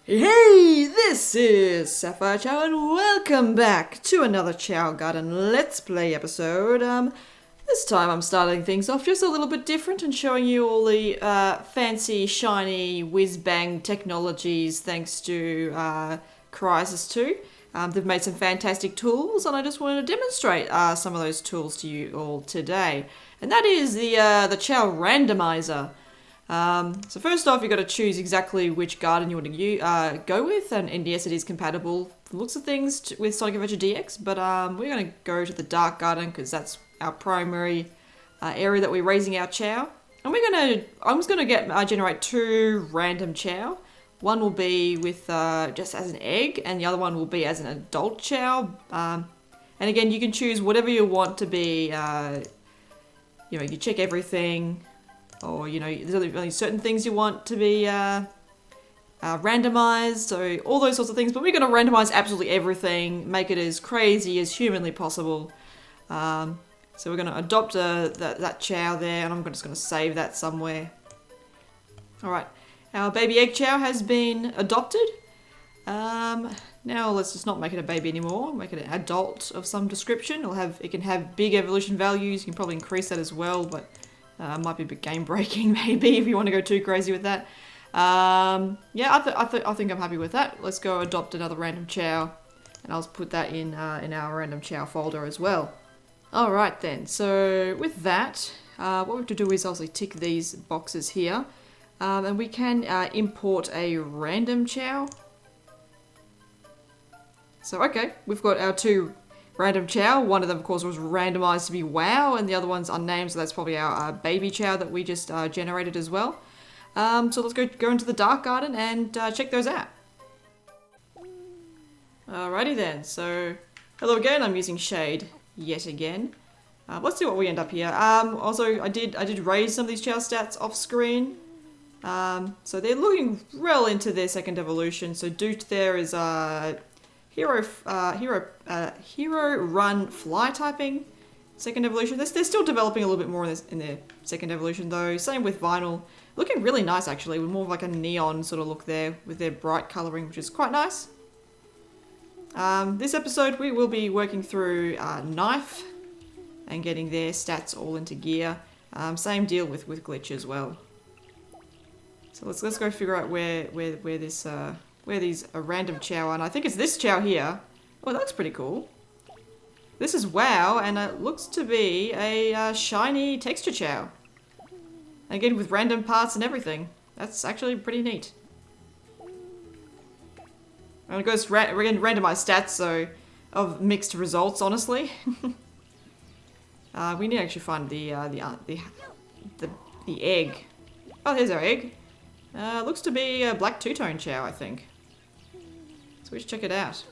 Hey, this is SapphireChao and welcome back to another Chao Garden Let's Play episode. This time I'm starting things off just a little bit different and showing you all the fancy, shiny, whiz-bang technologies thanks to Crysis 2. They've made some fantastic tools and I just wanted to demonstrate some of those tools to you all today. And that is the Chao randomizer. So first off, you've got to choose exactly which garden you want to go with, and yes, it is compatible, from the looks of things, with Sonic Adventure DX, but we're going to go to the dark garden because that's our primary area that we're raising our Chao. And I'm just going to generate two random Chao. One will be with just as an egg, and the other one will be as an adult Chao. And again, you can choose whatever you want to be. You check everything. Or, there's only certain things you want to be randomized, so all those sorts of things. But we're going to randomize absolutely everything, make it as crazy as humanly possible. So we're going to adopt that Chao there, and I'm just going to save that somewhere. Alright, our baby egg Chao has been adopted. Now let's just not make it a baby anymore, make it an adult of some description. It can have big evolution values, you can probably increase that as well, but... might be a bit game breaking maybe if you want to go too crazy with that. Yeah, I think I'm happy with that. Let's go adopt another random Chao, and I'll put that in our random Chao folder as well. Alright then, so with that, what we have to do is obviously tick these boxes here, and we can import a random Chao. So okay, we've got our two random Chao. One of them, of course, was randomized to be WoW, and the other one's unnamed, so that's probably our baby Chao that we just generated as well. So let's go into the dark garden and check those out. Alrighty then, so hello again, I'm using shade yet again. Let's see what we end up here. Also, I did raise some of these Chao stats off screen. So they're looking well into their second evolution. So Doot there is Hero Run Fly typing, second evolution. They're still developing a little bit more in their second evolution though. Same with Vinyl. Looking really nice actually, with more of like a neon sort of look there with their bright colouring, which is quite nice. This episode we will be working through Knife and getting their stats all into gear. Same deal with Glitch as well. So let's go figure out where these random Chao are, and I think it's this Chao here. Oh, that looks pretty cool. This is WoW, and it looks to be a shiny texture Chao. Again, with random parts and everything. That's actually pretty neat. And it goes randomized stats, so of mixed results, honestly. We need to actually find the egg. Oh, there's our egg. Looks to be a black two-tone Chao, I think. So we should check it out.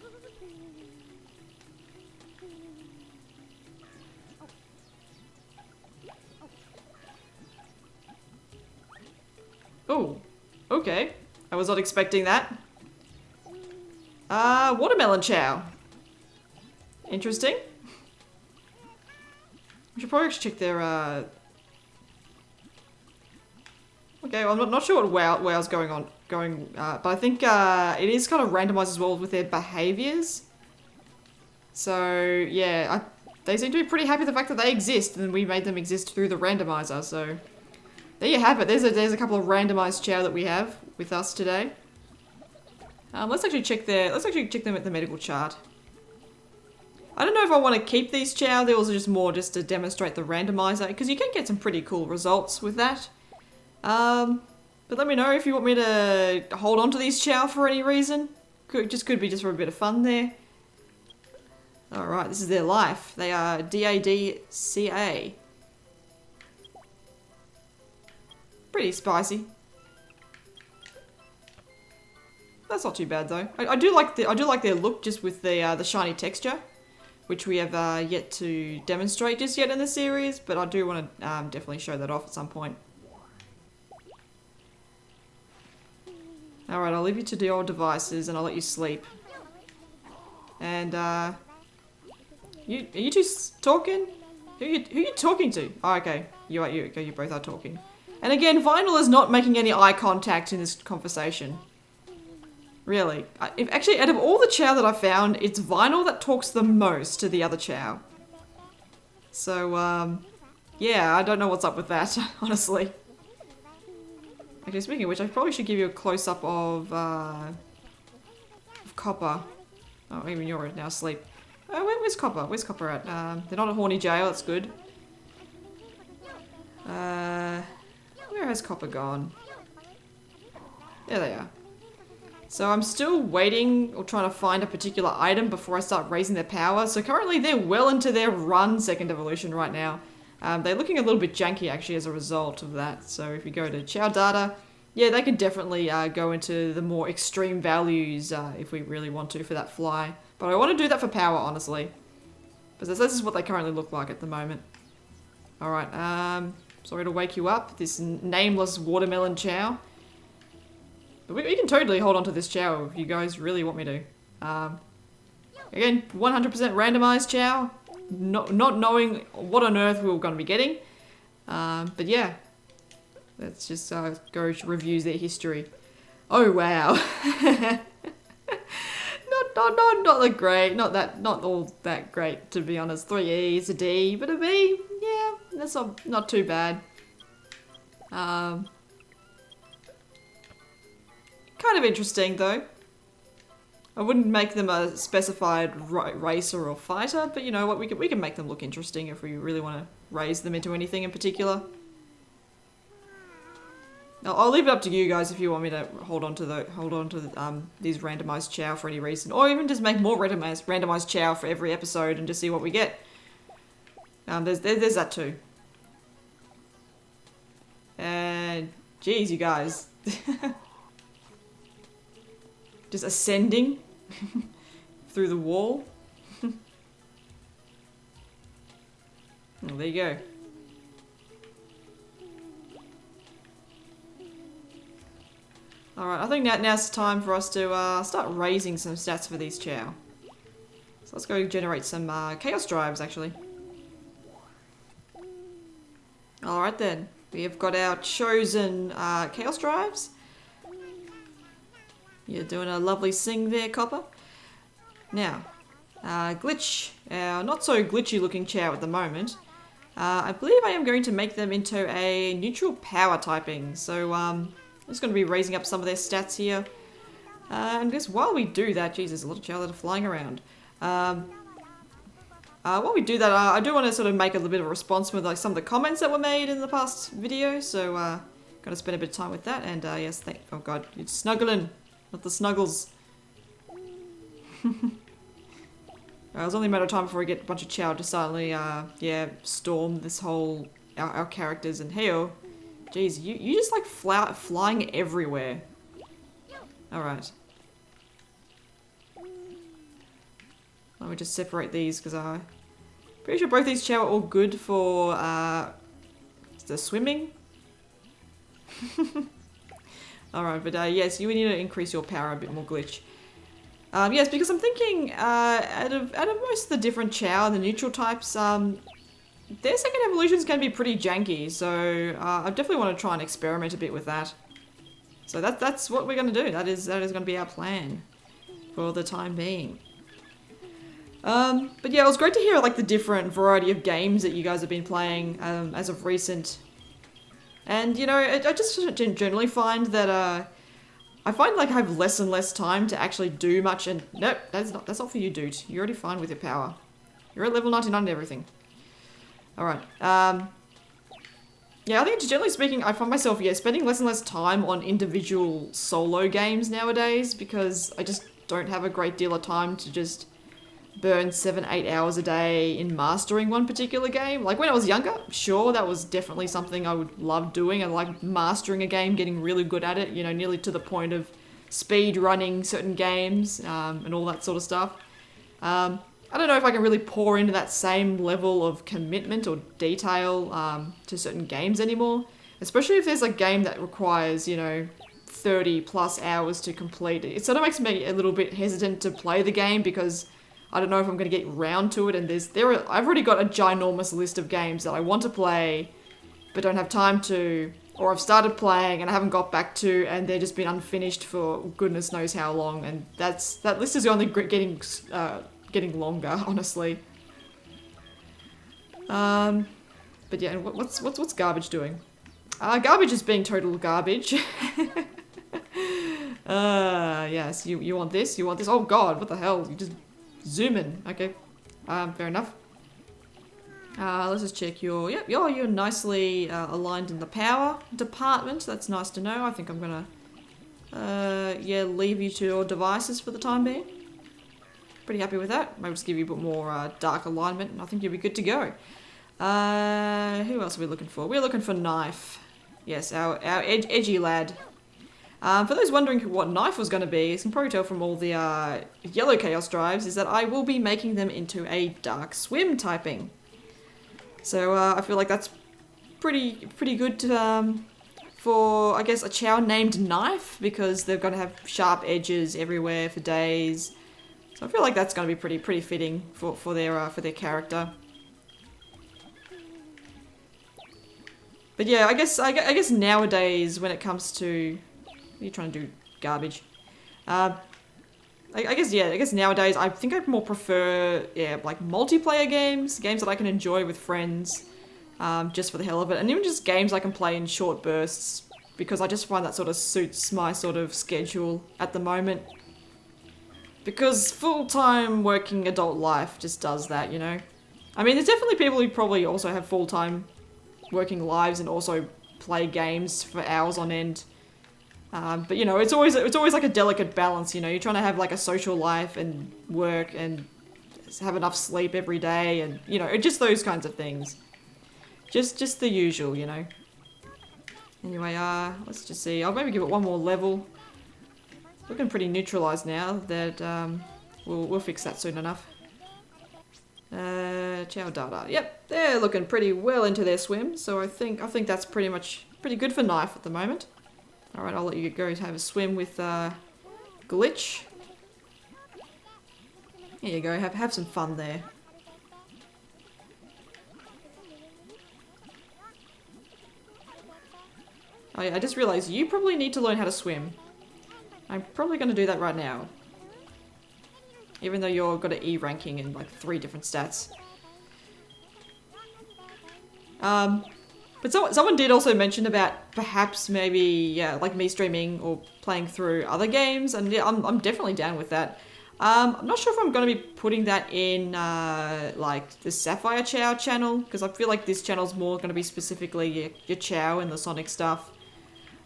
Oh, okay. I was not expecting that. Watermelon Chao. Interesting. We should probably check their, Okay, well, I'm not sure what WoW's going on, but I think it is kind of randomized as well with their behaviors. So yeah, they seem to be pretty happy with the fact that they exist, and we made them exist through the randomizer. So there you have it. There's a couple of randomized Chao that we have with us today. Let's actually check them at the medical chart. I don't know if I want to keep these Chao. They're also just more just to demonstrate the randomizer, because you can get some pretty cool results with that. But let me know if you want me to hold on to these Chao for any reason. Could be just for a bit of fun there. Alright, this is their life. They are DADCA. Pretty spicy. That's not too bad though. I do like their look just with the shiny texture, which we have yet to demonstrate just yet in the series, but I do want to definitely show that off at some point. Alright, I'll leave you to your devices and I'll let you sleep. And, are you two talking? Who are you talking to? Oh, okay. You both are talking. And again, Vinyl is not making any eye contact in this conversation. Really. If actually, out of all the Chao that I found, it's Vinyl that talks the most to the other Chao. So, yeah, I don't know what's up with that, honestly. Okay, speaking of which, I probably should give you a close-up of Copper. Oh, even you're now asleep. Oh, where's Copper? Where's Copper at? They're not a horny jail, that's good. Where has Copper gone? There they are. So I'm still waiting or trying to find a particular item before I start raising their power. So currently they're well into their run second evolution right now. They're looking a little bit janky actually as a result of that. So if you go to Chao data, yeah, they can definitely go into the more extreme values if we really want to for that fly. But I want to do that for power, honestly. Because this is what they currently look like at the moment. Alright, sorry to wake you up, this nameless watermelon Chao. But we can totally hold on to this Chao if you guys really want me to. Again, 100% randomized Chao. Not knowing what on earth we were going to be getting. But yeah. Let's just go review their history. Oh wow. not like great. Not all that great, to be honest. 3 E's, a D, but a B, yeah, that's not too bad. Kind of interesting though. I wouldn't make them a specified racer or fighter, but you know what, we can make them look interesting if we really want to raise them into anything in particular. I'll leave it up to you guys if you want me to hold on to these randomized Chao for any reason, or even just make more randomized Chao for every episode and just see what we get. There's that too. And geez, you guys, just ascending through the wall. Oh, there you go. Alright, I think now's time for us to start raising some stats for these Chao. So let's go generate some chaos drives, actually. Alright then, we have got our chosen chaos drives. You're doing a lovely sing there, Copper. Now, glitch, our not so glitchy looking Chao at the moment. I believe I am going to make them into a neutral power typing, so I'm just going to be raising up some of their stats here. And just while we do that, geez, there's a lot of Chao that are flying around. While we do that, I do want to sort of make a little bit of a response with like some of the comments that were made in the past video, so got to spend a bit of time with that. And yes, oh god, you're snuggling, not the snuggles. It was only a matter of time before we get a bunch of Chao to suddenly, yeah, storm this whole our characters. And hey-oh, jeez, you just like flying everywhere. All right. Let me just separate these because I'm pretty sure both these Chao are all good for the swimming. All right, but yes, you need to increase your power a bit more, glitch. Yes, because I'm thinking out of most of the different Chao, the neutral types, their second evolutions can be pretty janky, so I definitely want to try and experiment a bit with that. So that's what we're going to do. That is going to be our plan for the time being. But yeah, it was great to hear like the different variety of games that you guys have been playing as of recent. And you know, I just generally find that I find like I have less and less time to actually do much. And nope, that's not for you, dude. You're already fine with your power. You're at level 99 and everything. All right. Yeah, I think generally speaking, I find myself spending less and less time on individual solo games nowadays because I just don't have a great deal of time to just burn 7-8 hours a day in mastering one particular game. Like when I was younger, sure, that was definitely something I would love doing. I like mastering a game, getting really good at it, you know, nearly to the point of speed running certain games and all that sort of stuff. I don't know if I can really pour into that same level of commitment or detail to certain games anymore, especially if there's a game that requires, you know, 30 plus hours to complete it. It sort of makes me a little bit hesitant to play the game because I don't know if I'm going to get round to it, and I've already got a ginormous list of games that I want to play, but don't have time to, or I've started playing and I haven't got back to, and they've just been unfinished for goodness knows how long, and that list is only getting longer, honestly. But yeah, what's garbage doing? Garbage is being total garbage. Yes, you want this? You want this? Oh god, what the hell? You just zoom in. Okay, fair enough. Let's just check your, yep, you're nicely aligned in the power department. That's nice to know. I think I'm gonna, yeah, leave you to your devices for the time being. Pretty happy with that. Maybe just give you a bit more dark alignment, and I think you'll be good to go. Who else are we looking for? We're looking for Knife. Yes, our edgy lad. For those wondering what Knife was going to be, as you can probably tell from all the yellow chaos drives, is that I will be making them into a dark swim typing. So I feel like that's pretty good for, I guess, a Chao named Knife, because they're going to have sharp edges everywhere for days. So I feel like that's going to be pretty fitting for their character. But yeah, I guess nowadays when it comes to, what are you trying to do? Garbage. I guess nowadays I think I more prefer, yeah, like multiplayer games that I can enjoy with friends, just for the hell of it, and even just games I can play in short bursts, because I just find that sort of suits my sort of schedule at the moment. Because full-time working adult life just does that, you know? I mean, there's definitely people who probably also have full-time working lives and also play games for hours on end. But you know, it's always like a delicate balance, you know? You're trying to have like a social life and work and have enough sleep every day, and you know, just those kinds of things. Just the usual, you know? Anyway, let's just see. I'll maybe give it one more level. Looking pretty neutralized now. That we'll fix that soon enough. Chao data. Yep, they're looking pretty well into their swim, so I think that's pretty good for Knife at the moment. All right, I'll let you go have a swim with Glitch. Here you go. Have some fun there. Oh yeah, I just realized you probably need to learn how to swim. I'm probably going to do that right now. Even though you've got an E ranking in like 3 different stats. But someone did also mention about perhaps maybe, yeah, like me streaming or playing through other games, and yeah, I'm definitely down with that. I'm not sure if I'm going to be putting that in like the SapphireChao channel, because I feel like this channel's more going to be specifically your Chao and the Sonic stuff.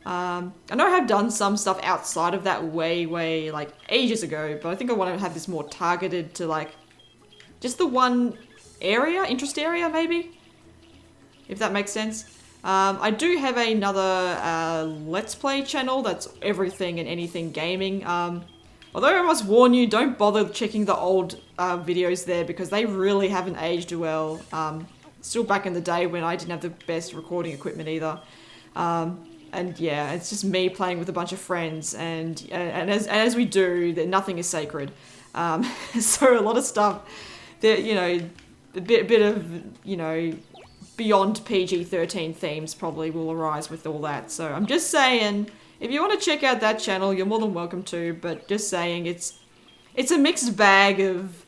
I know I have done some stuff outside of that way like ages ago, but I think I want to have this more targeted to like just the one area, interest area maybe, if that makes sense. I do have another Let's Play channel that's everything and anything gaming. Although I must warn you, don't bother checking the old videos there, because they really haven't aged well. Still back in the day when I didn't have the best recording equipment either. And yeah, it's just me playing with a bunch of friends, and as we do, nothing is sacred. So a lot of stuff that, you know, a bit of, you know, beyond PG-13 themes probably will arise with all that. So I'm just saying, if you want to check out that channel, you're more than welcome to, but just saying, it's a mixed bag of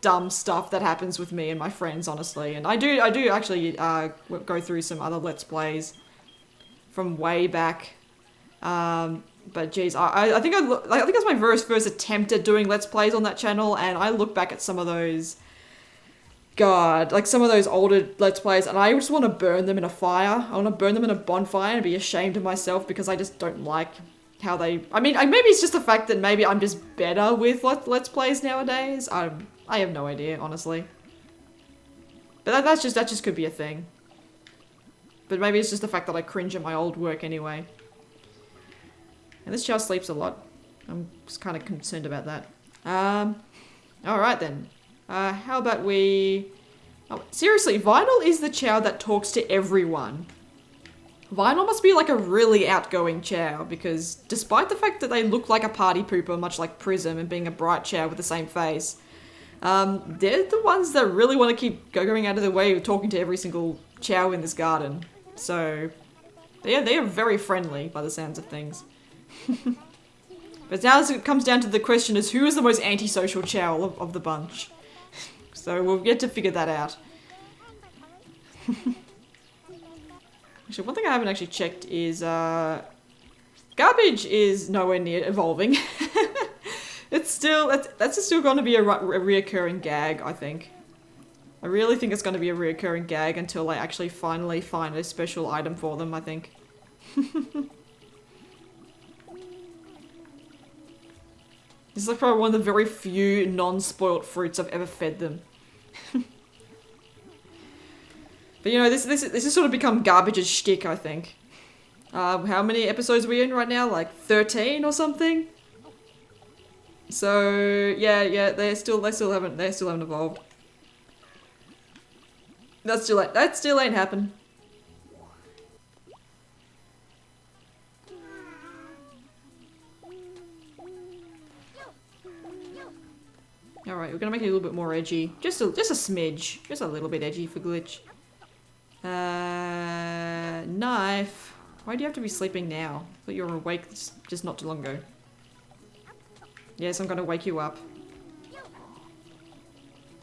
dumb stuff that happens with me and my friends, honestly. And I do actually go through some other Let's Plays from way back, but geez, I think I think that's my first attempt at doing Let's Plays on that channel, and I look back at some of those, God, like some of those older Let's Plays, and I just want to burn them in a fire. I want to burn them in a bonfire and be ashamed of myself, because I just don't like how they. I mean, maybe it's just the fact that maybe I'm just better with Let's Plays nowadays. I have no idea, honestly. But that just could be a thing. But maybe it's just the fact that I cringe at my old work anyway. And this Chao sleeps a lot. I'm just kind of concerned about that. Alright then. How about we... Oh, seriously, Vinyl is the Chao that talks to everyone. Vinyl must be like a really outgoing Chao, because despite the fact that they look like a party pooper, much like Prism, and being a bright Chao with the same face, they're the ones that really want to keep going out of their way of talking to every single Chao in this garden. So, They are very friendly by the sounds of things. But now it comes down to the question is who is the most antisocial Chao of the bunch? So we'll get to figure that out. Actually, one thing I haven't actually checked is garbage is nowhere near evolving. It's still that's still going to be a reoccurring gag, I think. I really think it's going to be a reoccurring gag until I actually finally find a special item for them, I think. This is like probably one of the very few non-spoilt fruits I've ever fed them. But you know, this has sort of become garbage's shtick, I think. How many episodes are we in right now? Like 13 or something? So yeah, they still haven't evolved. That still ain't happened. Alright, we're gonna make it a little bit more edgy. Just a smidge. Just a little bit edgy for Glitch. Knife. Why do you have to be sleeping now? I thought you were awake just not too long ago. Yes, I'm gonna wake you up.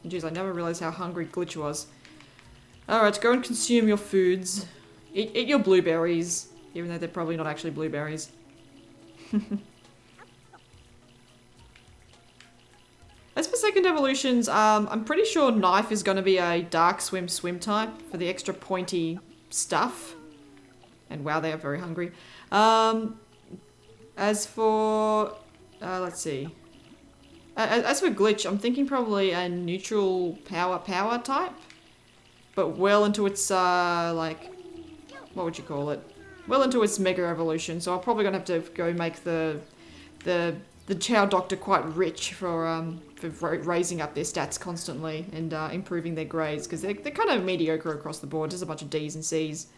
Jeez, I never realized how hungry Glitch was. Alright, go and consume your foods. Eat your blueberries, even though they're probably not actually blueberries. As for second evolutions, I'm pretty sure Knife is going to be a dark swim type for the extra pointy stuff. And wow, they are very hungry. As for... let's see. As for Glitch, I'm thinking probably a neutral power type. But well into its, like... What would you call it? Well into its mega evolution. So I'm probably going to have to go make the Chao Doctor quite rich for raising up their stats constantly and improving their grades, because they're kind of mediocre across the board, just a bunch of D's and C's.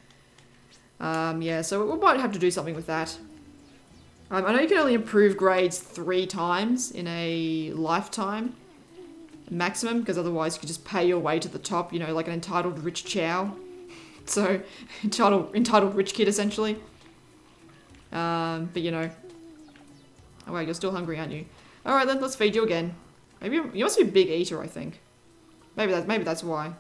Yeah, so we might have to do something with that. I know you can only improve grades 3 times in a lifetime maximum, because otherwise you could just pay your way to the top, you know, like an entitled rich Chao. So, entitled rich kid, essentially. But you know. Oh wow, you're still hungry, aren't you? Alright then, let's feed you again. Maybe you must be a big eater, I think. Maybe that's why.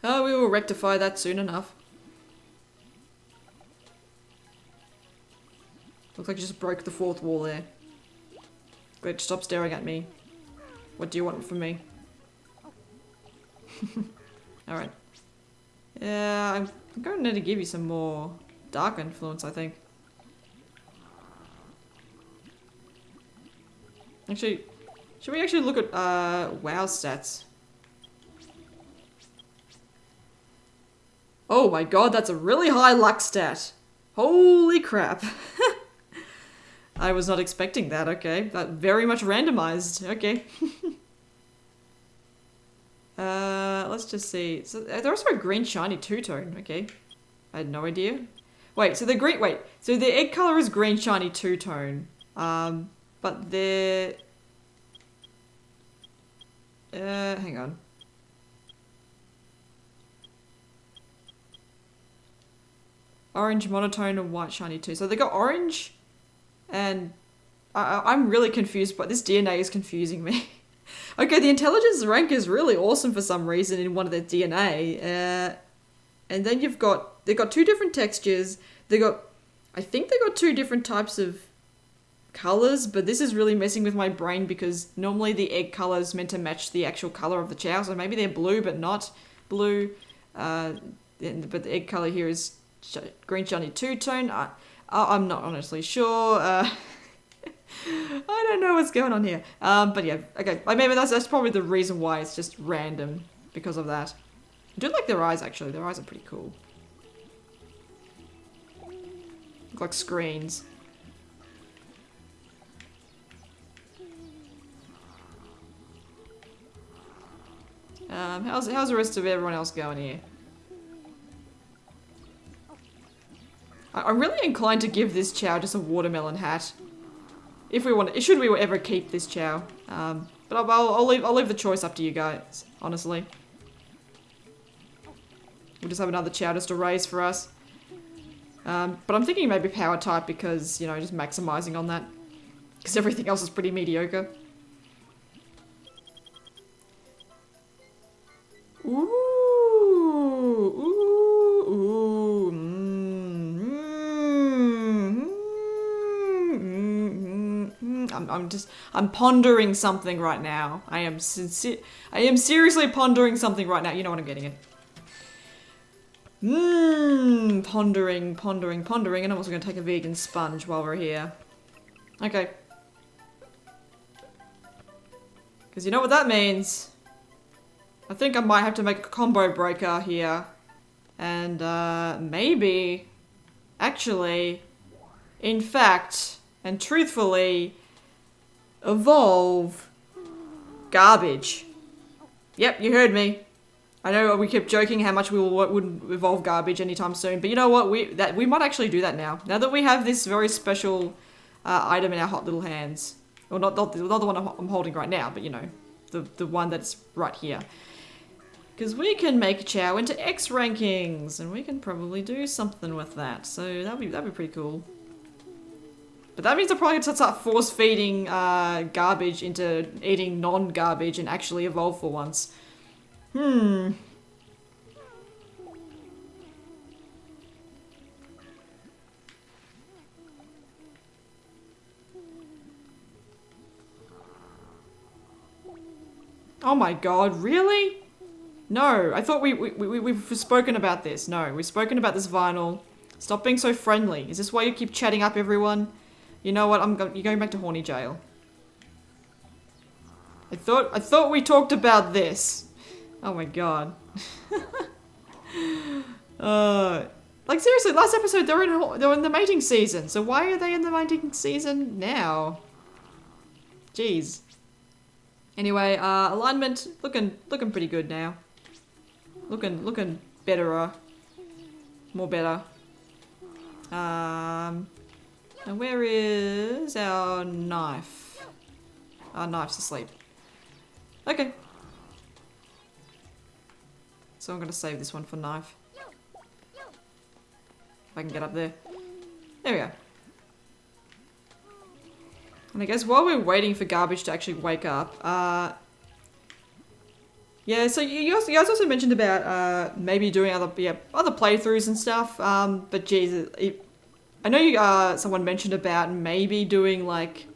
Oh, we will rectify that soon enough. Looks like you just broke the 4th wall there. Glitch, stop staring at me. What do you want from me? Alright. Yeah, I'm going to need to give you some more dark influence, I think. Actually, should we actually look at WoW stats? Oh my god, that's a really high luck stat. Holy crap. I was not expecting that, okay. That very much randomized, okay. Let's just see. So there's also a green shiny two-tone, okay. I had no idea. Wait, so so the egg color is green shiny two-tone. But they're... hang on. Orange monotone and white shiny too. So they got orange, and I'm really confused, but this DNA is confusing me. Okay, the intelligence rank is really awesome for some reason in one of their DNA. And then they've got 2 different textures. I think they got 2 different types of colors, but this is really messing with my brain because normally the egg color is meant to match the actual color of the Chao, so maybe they're blue but not blue. But the egg color here is green shiny two-tone. I'm not honestly sure. I don't know what's going on here. But yeah, okay. Maybe that's probably the reason why it's just random because of that. I do like their eyes, actually. Their eyes are pretty cool. Look like screens. How's the rest of everyone else going here? I'm really inclined to give this Chao just a watermelon hat. If we want, should we ever keep this Chao? But I'll leave the choice up to you guys, honestly. We'll just have another Chao just to raise for us. But I'm thinking maybe power type because, you know, just maximizing on that. Because everything else is pretty mediocre. Ooh, ooh, ooh. I'm pondering something right now. I am seriously pondering something right now. You know what I'm getting at. Pondering, and I'm also going to take a vegan sponge while we're here. Okay. Because you know what that means? I think I might have to make a combo breaker here. And, maybe, actually, in fact, and truthfully, evolve garbage. Yep, you heard me. I know we kept joking how much we wouldn't evolve garbage anytime soon, but you know what? We might actually do that now. Now that we have this very special item in our hot little hands. Well, not the one I'm holding right now, but you know, the one that's right here. Because we can make Chao into X rankings, and we can probably do something with that. So that'd be pretty cool. But that means I'm probably going to start force feeding garbage into eating non-garbage and actually evolve for once. Oh my god, really? No, I thought we've spoken about this. No, we've spoken about this vinyl. Stop being so friendly. Is this why you keep chatting up everyone? You know what? You're going back to horny jail. I thought we talked about this. Oh my god. Like seriously, last episode they were in the mating season. So why are they in the mating season now? Jeez. Anyway, alignment looking pretty good now. Looking better. More better. And where is our knife? Our knife's asleep. Okay. So I'm gonna save this one for knife. If I can get up there. There we go. And I guess while we're waiting for garbage to actually wake up, yeah, so you guys also mentioned about maybe doing other playthroughs and stuff. But geez, I know someone mentioned about maybe doing like,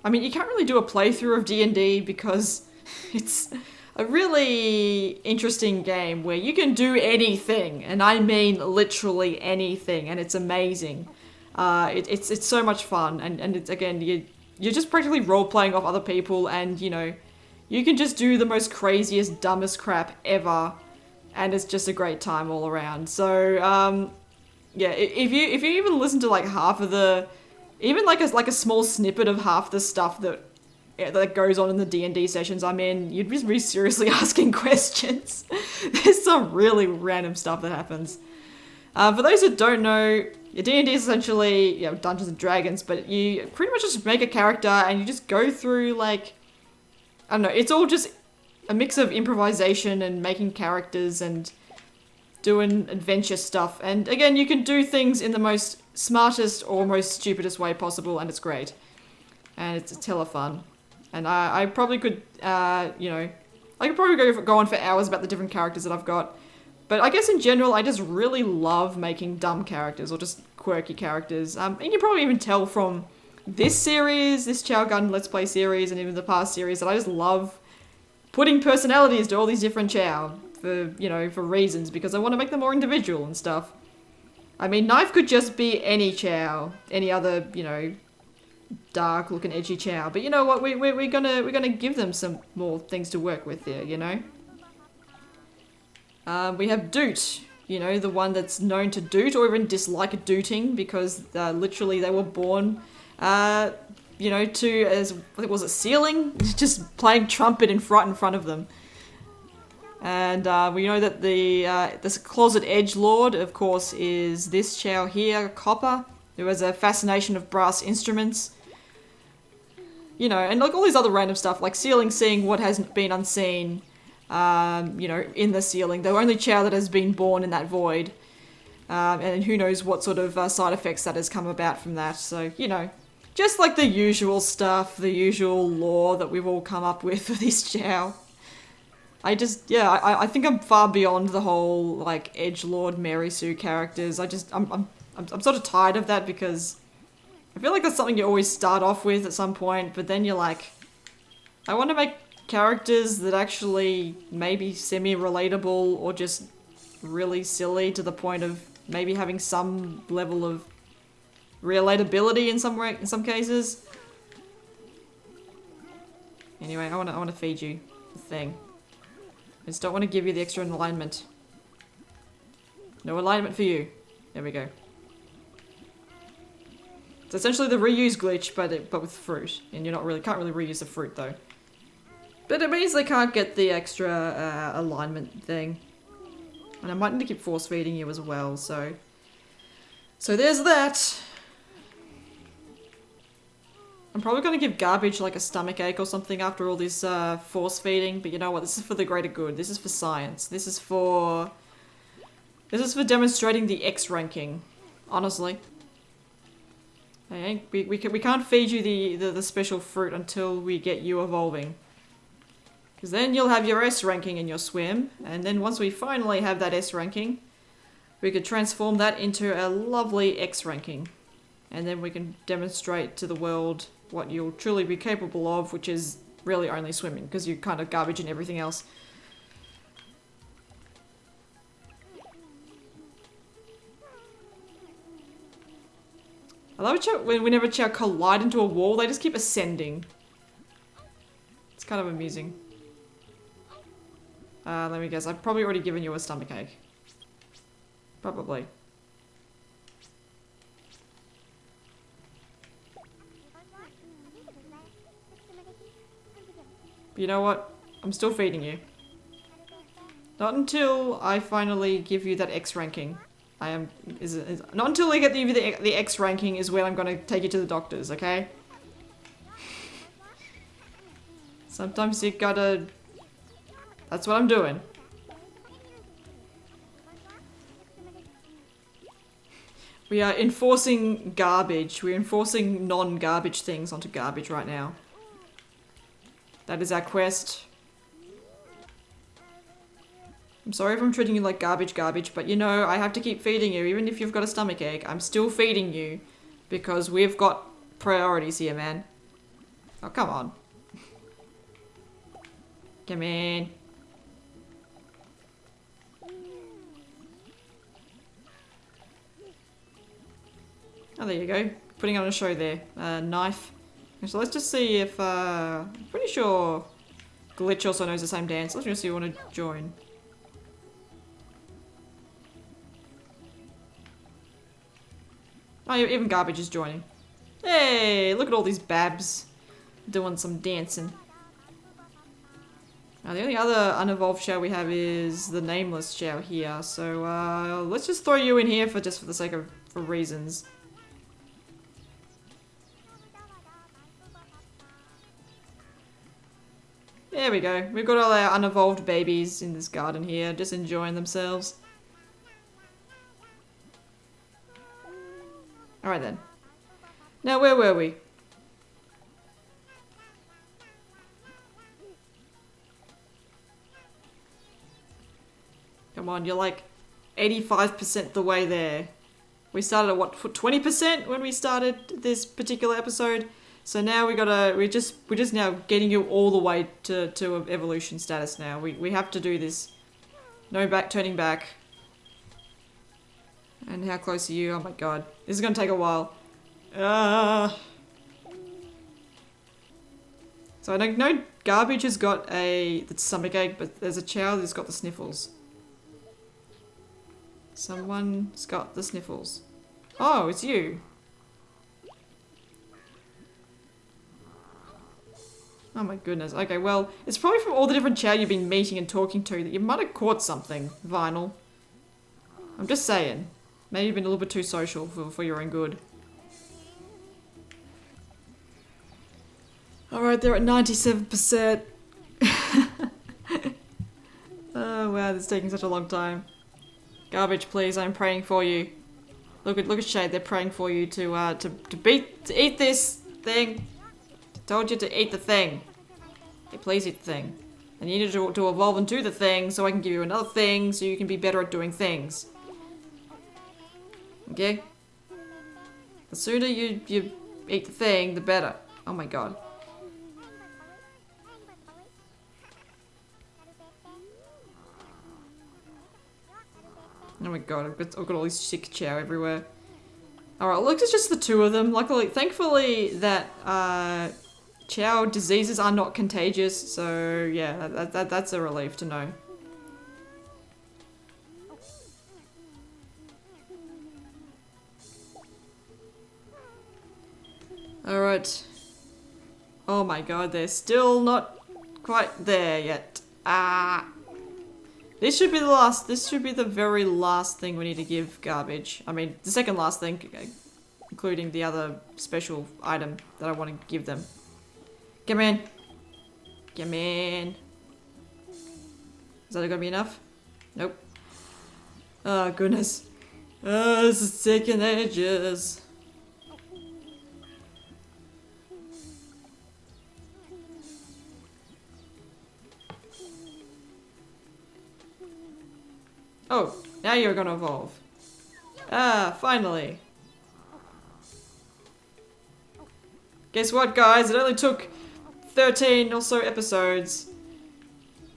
I mean, you can't really do a playthrough of D&D because it's a really interesting game where you can do anything, and I mean literally anything, and it's amazing. It's so much fun, and it's again you're just practically role playing off other people, and you know you can just do the most craziest, dumbest crap ever, and it's just a great time all around. So yeah, if you even listen to like half of the, even like a small snippet of half the stuff that goes on in the D&D sessions I'm in, you'd be seriously asking questions. There's some really random stuff that happens. For those that don't know, D&D is essentially, you know, Dungeons and Dragons, but you pretty much just make a character and you just go through like, I don't know, it's all just a mix of improvisation and making characters and doing adventure stuff. And again, you can do things in the most smartest or most stupidest way possible, and it's great. And it's hella fun. And I probably could, you know, I could probably go on for hours about the different characters that I've got. But I guess in general, I just really love making dumb characters or just quirky characters. And you can probably even tell from this series, this Chao Gun Let's Play series, and even the past series, that I just love putting personalities to all these different Chao for, you know, for reasons, because I want to make them more individual and stuff. I mean, Knife could just be any Chao, any other, you know, dark looking edgy Chao, but you know what, we're gonna give them some more things to work with there, you know. We have Doot, you know, the one that's known to doot or even dislike dooting because literally they were born, you know, to, as what was it, ceiling, just playing trumpet in front of them. And we know that this closet edgelord, of course, is this Chao here, Copper, who has a fascination of brass instruments. You know, and like all these other random stuff, like ceiling seeing what hasn't been unseen. you know, in the ceiling. The only Chao that has been born in that void. And who knows what sort of side effects that has come about from that. So, you know, just like the usual stuff, the usual lore that we've all come up with for this Chao. I think I'm far beyond the whole, like, edgelord Mary Sue characters. I'm sort of tired of that because I feel like that's something you always start off with at some point, but then you're like, I want to make characters that actually maybe semi-relatable or just really silly to the point of maybe having some level of relatability in some cases. Anyway, I want to feed you the thing. I just don't want to give you the extra alignment. No alignment for you. There we go. It's essentially the reuse glitch, but with fruit, and can't really reuse the fruit though. But it means they can't get the extra alignment thing. And I might need to keep force feeding you as well, so there's that. I'm probably going to give Garbage like a stomach ache or something after all this force feeding, but you know what, this is for the greater good. This is for science. This is for demonstrating the X ranking, honestly. Okay, we can't feed you the special fruit until we get you evolving. Because then you'll have your S ranking in your swim, and then once we finally have that S ranking, we could transform that into a lovely X ranking. And then we can demonstrate to the world what you'll truly be capable of, which is really only swimming, because you're kind of garbage and everything else. I love it whenever Chao collide into a wall, they just keep ascending. It's kind of amusing. Let me guess, I've probably already given you a stomachache. Probably. But you know what? I'm still feeding you. Not until I finally give you that X ranking. Not until I get the X ranking is when I'm going to take you to the doctors, okay? Sometimes you gotta... That's what I'm doing. We are enforcing garbage. We're enforcing non-garbage things onto garbage right now. That is our quest. I'm sorry if I'm treating you like garbage, but you know, I have to keep feeding you. Even if you've got a stomachache, I'm still feeding you. Because we've got priorities here, man. Oh, come on. Come in. Oh, there you go. Putting on a show there. Knife. So let's just see if, I'm pretty sure Glitch also knows the same dance. Let's just see if you want to join. Oh, even Garbage is joining. Hey, look at all these babs doing some dancing. Now, the only other unevolved Chao we have is the nameless Chao here. So, let's just throw you in here for the sake of reasons. There we go. We've got all our unevolved babies in this garden here, just enjoying themselves. Alright then. Now, where were we? Come on, you're like 85% the way there. We started at what, 20% when we started this particular episode? So now we're just now getting you all the way to evolution status now. We have to do this. No turning back. And how close are you? Oh my god. This is gonna take a while. So I don't know, Garbage has got the stomachache, but there's a Chao that's got the sniffles. Someone's got the sniffles. Oh, it's you. Oh my goodness. Okay, well, it's probably from all the different Chao you've been meeting and talking to that you might have caught something, Vinyl. I'm just saying. Maybe you've been a little bit too social for your own good. Alright, they're at 97%. wow, this is taking such a long time. Garbage, please, I'm praying for you. Look at Shade, they're praying for you to eat this thing. I told you to eat the thing. Okay, please eat the thing. And you need to evolve into the thing so I can give you another thing so you can be better at doing things. Okay? The sooner you eat the thing, the better. Oh my god. Oh my god, I've got all these sick Chao everywhere. Alright, look, it's just the two of them. Luckily, thankfully that Chao diseases are not contagious, so yeah, that's a relief to know. Alright. Oh my god, they're still not quite there yet. This should be the very last thing we need to give Garbage. I mean, the second last thing, including the other special item that I want to give them. Come in. Come in. Is that gonna be enough? Nope. Oh, goodness. Oh, this is taking ages. Oh, now you're gonna evolve. Ah, finally. Guess what, guys? It only took 13 or so episodes.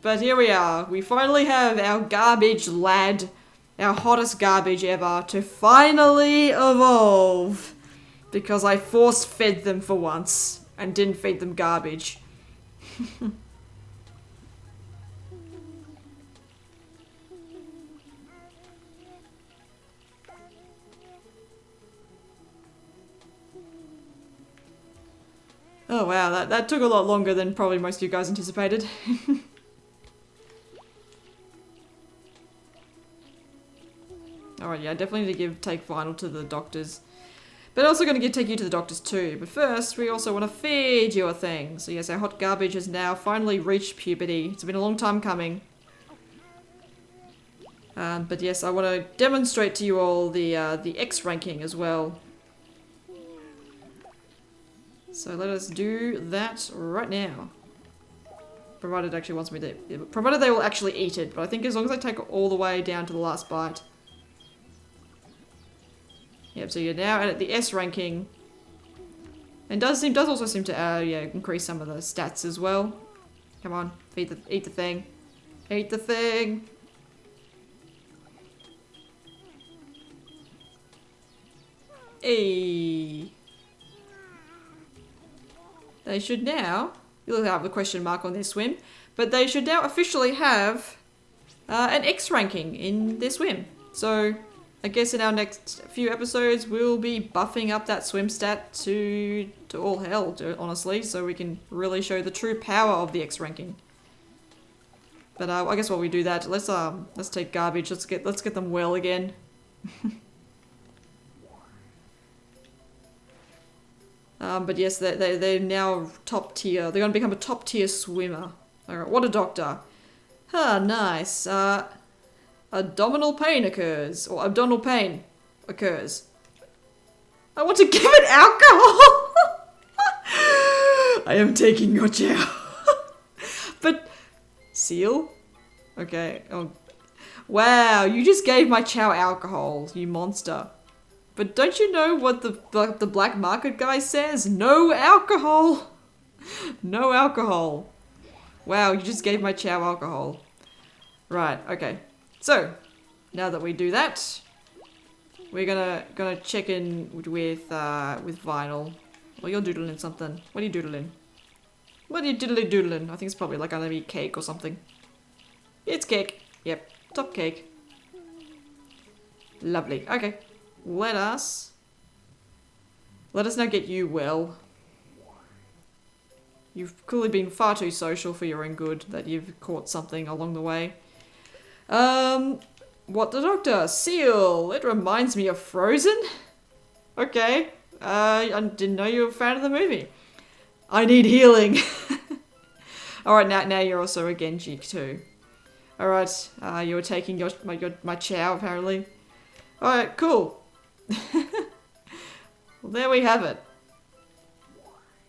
But here we are. We finally have our garbage lad, our hottest garbage ever, to finally evolve. Because I force-fed them for once and didn't feed them garbage. Oh wow, that took a lot longer than probably most of you guys anticipated. Alright, yeah, I definitely need to take Final to the doctors. But also going to take you to the doctors too. But first, we also want to feed you a thing. So yes, our hot garbage has now finally reached puberty. It's been a long time coming. But yes, I want to demonstrate to you all the X ranking as well. So let us do that right now. Provided it actually wants me to... Provided they will actually eat it. But I think as long as I take it all the way down to the last bite. Yep, so you're now at the S ranking. And does also seem to yeah, increase some of the stats as well. Come on, eat the thing. Eat the thing! Hey. They should now, you'll have a question mark on their swim, but they should now officially have an X ranking in their swim. So I guess in our next few episodes we'll be buffing up that swim stat to all hell, honestly, so we can really show the true power of the X ranking. But I guess while we do that, let's take Garbage. Let's get them well again. But yes, they're now top tier. They're going to become a top tier swimmer. Alright, what a doctor. Ah, nice. Abdominal pain occurs. Or abdominal pain occurs. I want to give it alcohol! I am taking your Chao. But, seal? Okay. Oh. Wow, you just gave my Chao alcohol, you monster. But don't you know what the black market guy says? No alcohol! No alcohol. Wow, you just gave my Chao alcohol. Right, okay. So, now that we do that, we're gonna check in with Vinyl. Well, you're doodling something. What are you doodling? What are you doodling? I think it's probably like gonna be cake or something. It's cake. Yep, top cake. Lovely. Okay. Let us now get you well. You've clearly been far too social for your own good that you've caught something along the way. What the doctor? Seal! It reminds me of Frozen? Okay. I didn't know you were a fan of the movie. I need healing. Alright, now you're also a Genji too. Alright, you were taking my Chao, apparently. Alright, cool. Well, there we have it.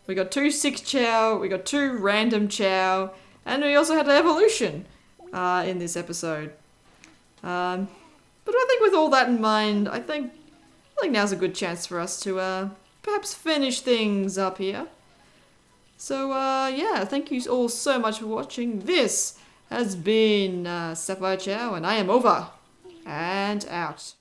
We got 2 sick Chao, we got 2 random Chao, and we also had an evolution in this episode. But I think with all that in mind, I think now's a good chance for us to perhaps finish things up here. So yeah, thank you all so much for watching. This has been SapphireChao, and I am over and out.